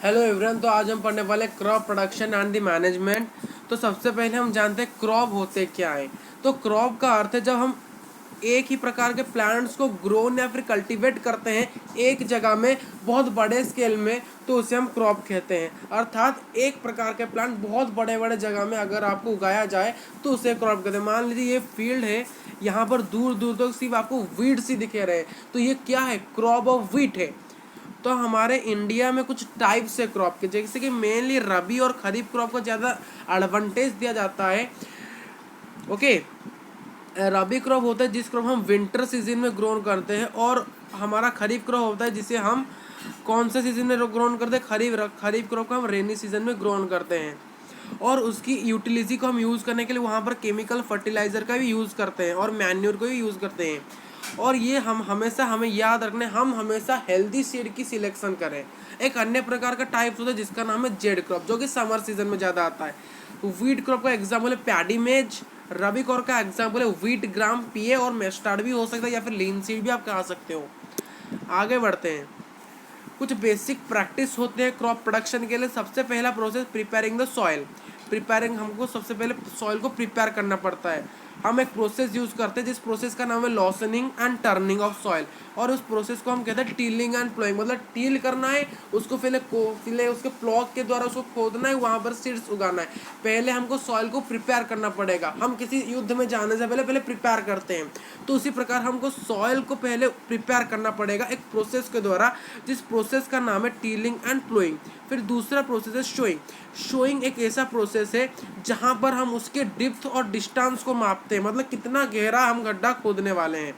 Hello everyone. तो आज हम पढ़ने वाले crop production and the management. तो सबसे पहले हम जानते हैं क्रॉप होते क्या है। तो क्रॉप का अर्थ है जब हम एक ही प्रकार के प्लांट्स को ग्रोन या फिर कल्टीवेट करते हैं एक जगह में बहुत बड़े स्केल में, तो उसे हम क्रॉप कहते हैं। अर्थात एक प्रकार के प्लांट बहुत बड़े बड़े जगह में अगर आपको उगाया जाए तो उसे क्रॉप कहते हैं। मान लीजिए ये फील्ड है, यहाँ पर दूर दूर तक सिर्फ आपको वीट सी दिखे रहे, तो ये क्या है? क्रॉप ऑफ वीट है। तो हमारे इंडिया में कुछ टाइप्स है क्रॉप के, जैसे कि मेनली रबी और खरीफ क्रॉप को ज़्यादा एडवांटेज दिया जाता है। ओके, रबी क्रॉप होता है जिस क्रॉप हम विंटर सीजन में ग्रोन करते हैं, और हमारा खरीफ क्रॉप होता है जिसे हम कौन से सीजन में ग्रोन करते हैं? खरीफ क्रॉप को हम रेनी सीजन में ग्रोन करते हैं। और उसकी यूटिलिटी को हम यूज़ करने के लिए वहाँ पर केमिकल फर्टिलाइज़र का भी यूज़ करते हैं और मैन्योर को भी यूज़ करते हैं। और ये हमें याद रखने, हम हमेशा हेल्दी सीड की सिलेक्शन करें। एक अन्य प्रकार का टाइप होता है जिसका नाम है जेड क्रॉप, जो कि समर सीजन में ज़्यादा आता है। व्हीट क्रॉप का एग्जाम्पल है पैडी मेज। रबी क्रॉप का एग्जाम्पल है व्हीट ग्राम पीए, और मेस्टार्ड भी हो सकता है या फिर लीन सीड भी आप कहा सकते हो। आगे बढ़ते हैं। कुछ बेसिक प्रैक्टिस होते हैं क्रॉप प्रोडक्शन के लिए। सबसे पहला प्रोसेस प्रिपेयरिंग द सॉइल। हमको सबसे पहले सॉइल को प्रिपेयर करना पड़ता है। हम एक प्रोसेस यूज़ करते हैं जिस प्रोसेस का नाम है लॉसनिंग एंड टर्निंग ऑफ सॉइल, और उस प्रोसेस को हम कहते हैं टीलिंग एंड प्लोइंग। मतलब टील करना है उसको, पहले उसके प्लॉग के द्वारा उसको खोदना है, वहाँ पर सीड्स उगाना है। पहले हमको सॉइल को प्रिपेयर करना पड़ेगा। हम किसी युद्ध में जाने से पहले प्रिपेयर करते हैं, तो उसी प्रकार हमको सॉइल को पहले प्रिपेयर करना पड़ेगा एक प्रोसेस के द्वारा, जिस प्रोसेस का नाम है टीलिंग एंड प्लोइंग। फिर दूसरा प्रोसेस है शोइंग। शोइंग एक ऐसा प्रोसेस है जहाँ पर हम उसके डिप्थ और डिस्टेंस को मापते हैं, मतलब कितना गहरा हम गड्ढा खोदने वाले हैं।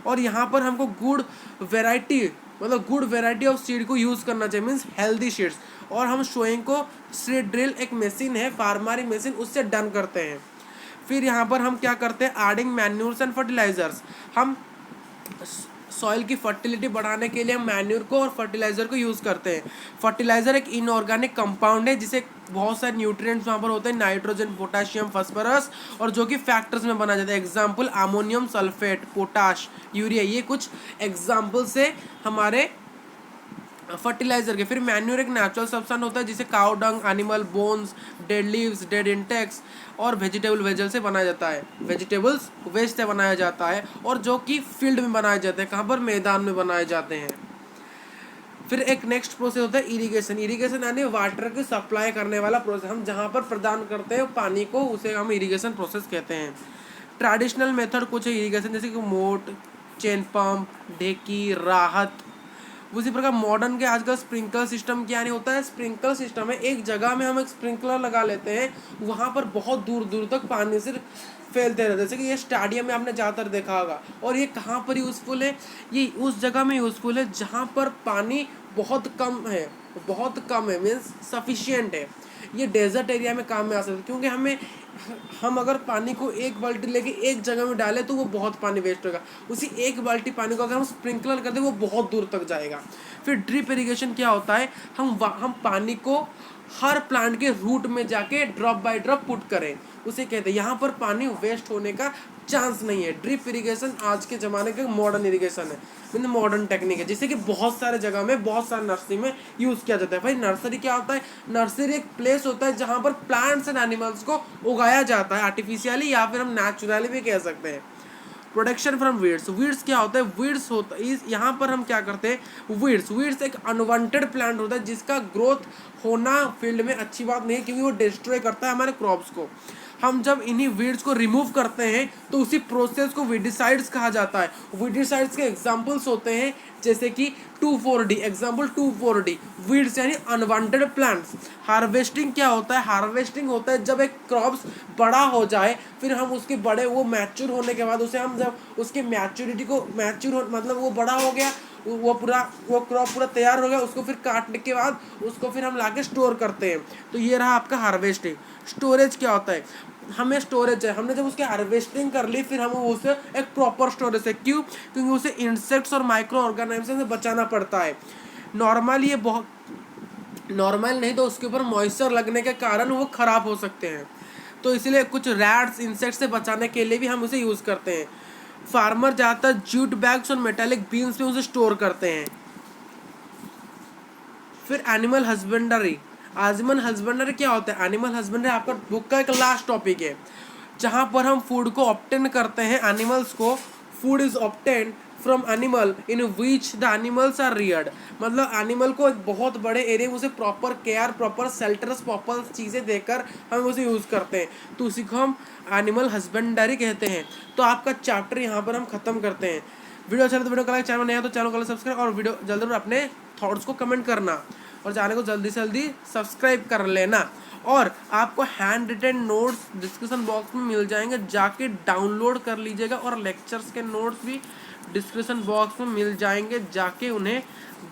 और यहाँ पर हमको गुड वेराइटी ऑफ सीड को यूज़ करना चाहिए, मीन्स हेल्दी सीड्स। और हम शोइंग को सीड ड्रिल एक मशीन है, फार्मरी मशीन, उससे डन करते हैं। फिर यहाँ पर हम क्या करते हैं? Adding manures and fertilisers. हम सॉइल की फर्टिलिटी बढ़ाने के लिए हम मैन्यूर को और फर्टिलाइज़र को यूज़ करते हैं। फर्टिलाइज़र एक इनऑर्गेनिक कंपाउंड है जिसे बहुत सारे न्यूट्रिएंट्स वहाँ पर होते हैं, नाइट्रोजन, पोटाशियम, फास्फोरस, और जो कि फैक्टर्स में बनाया जाता है। Example ammonium sulphate, potash, urea, ये कुछ एग्जाम्पल्स है हमारे फर्टिलाइजर के। फिर मैन्यूर एक नेचुरल सब्सटेंस होता है जिसे cow dung, animal bones, dead leaves, dead Intex और वेजिटेबल वेजल से बनाया जाता है। वेजिटेबल्स वेस्ट से बनाया जाता है, और जो कि फील्ड में बनाए जाते हैं। कहाँ पर? मैदान में बनाए जाते हैं। फिर एक नेक्स्ट प्रोसेस होता है इरिगेशन। इरिगेशन यानी वाटर की सप्लाई करने वाला प्रोसेस। हम जहाँ पर प्रदान करते हैं पानी को, उसे हम इरिगेशन प्रोसेस कहते हैं। ट्रेडिशनल मेथड कुछ है इरिगेशन, जैसे कि मोट, चेन पंप, ढेकी, राहत। उसी प्रकार मॉडर्न के आजकल स्प्रिंकलर सिस्टम क्या नहीं होता है? स्प्रिंकलर सिस्टम है, एक जगह में हम एक स्प्रिंकलर लगा लेते हैं, वहाँ पर बहुत दूर दूर तक पानी सिर्फ फैलते रहते हैं। जैसे कि ये स्टेडियम में आपने ज़्यादातर देखा होगा। और ये कहाँ पर यूज़फुल है? ये उस जगह में यूज़फुल है जहाँ पर पानी बहुत कम है, मीन्स सफिशियंट है। ये डेजर्ट एरिया में काम में आ सकता है, क्योंकि हम अगर पानी को एक बाल्टी लेके एक जगह में डालें तो वो बहुत पानी वेस्ट होगा। उसी एक बाल्टी पानी को अगर हम स्प्रिंकलर कर दें वो बहुत दूर तक जाएगा। फिर ड्रिप इरिगेशन क्या होता है? हम पानी को हर प्लांट के रूट में जाके ड्रॉप बाय ड्रॉप पुट करें, उसे कहते हैं। यहाँ पर पानी वेस्ट होने का चांस नहीं है। ड्रिप इरिगेशन आज के ज़माने का मॉडर्न इरिगेशन है, मतलब मॉडर्न टेक्निक है, जिसे कि बहुत सारे जगह में, बहुत सारे नर्सरी में यूज़ किया जाता है। भाई नर्सरी क्या होता है? नर्सरी एक प्लेस होता है जहाँ पर प्लांट्स एंड एनिमल्स को उगाया जाता है, आर्टिफिशियली या फिर हम नेचुरली भी कह सकते हैं। Production from weeds. वीड्स क्या होता है? वीड्स होता है, यहाँ पर हम क्या करते हैं? वीड्स एक अनवांटेड प्लांट होता है जिसका ग्रोथ होना फील्ड में अच्छी बात नहीं है, क्योंकि वो डिस्ट्रॉय करता है हमारे क्रॉप्स को। हम जब इन्हीं वीड्स को रिमूव करते हैं तो उसी प्रोसेस को वीडिसाइड्स कहा जाता है। वीडिसाइड्स के एग्जांपल्स होते हैं जैसे कि 2,4-D। एग्जांपल 2,4-D, वीड्स यानी अनवांटेड प्लांट्स। हार्वेस्टिंग क्या होता है? हार्वेस्टिंग होता है जब एक क्रॉप्स बड़ा हो जाए, फिर हम उसके वो मैच्योर होने के बाद उसे हम जब उसकी मैच्योरिटी को मतलब वो बड़ा हो गया, वो क्रॉप पूरा तैयार हो गया, उसको फिर काटने के बाद उसको फिर हम लाके स्टोर करते हैं। तो ये रहा आपका हार्वेस्टिंग। स्टोरेज क्या होता है? हमें स्टोरेज है, हमने जब उसकी हार्वेस्टिंग कर ली, फिर हमें उसे एक प्रॉपर स्टोरेज है। क्यों? क्योंकि उसे इंसेक्ट्स और माइक्रो ऑर्गेनिज्म से बचाना पड़ता है। नॉर्मल नहीं तो उसके ऊपर मॉइस्चर लगने के कारण वो ख़राब हो सकते हैं, तो इसलिए कुछ रैट्स, इंसेक्ट्स से बचाने के लिए भी हम उसे यूज़ करते हैं। फार्मर ज़्यादातर जूट बैग्स और मेटालिक बीन्स में उसे स्टोर करते हैं। फिर एनिमल हस्बेंडरी। एनिमल हस्बेंडरी क्या होता है? एनिमल हस्बेंडरी आपका बुक का एक लास्ट टॉपिक है, जहाँ पर हम फूड को ऑब्टेन करते हैं एनिमल्स को। Food is obtain from animal in which the animals are reared. मतलब एनिमल को एक बहुत बड़े एरिया में उसे proper care, proper shelters, proper चीज़ें देकर हम उसे यूज़ करते हैं, तो उसी को हम एनिमल हस्बेंडरी कहते हैं। तो आपका चैप्टर यहाँ पर हम खत्म करते हैं। वीडियो अच्छा लगे तो वीडियो को लाइक, चैनल नया तो चैनल को सब्सक्राइब, और वीडियो जल्दी अपने थॉट्स को कमेंट करना, और चैनल को जल्दी से जल्दी सब्सक्राइब कर लेना। और आपको handwritten notes description box में मिल जाएंगे, जाके डाउनलोड कर लीजिएगा। और लेक्चर्स के नोट्स भी डिस्क्रिप्शन बॉक्स में मिल जाएंगे, जाके उन्हें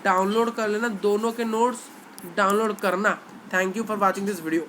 डाउनलोड कर लेना। दोनों के नोट्स डाउनलोड करना। Thank you for watching this video.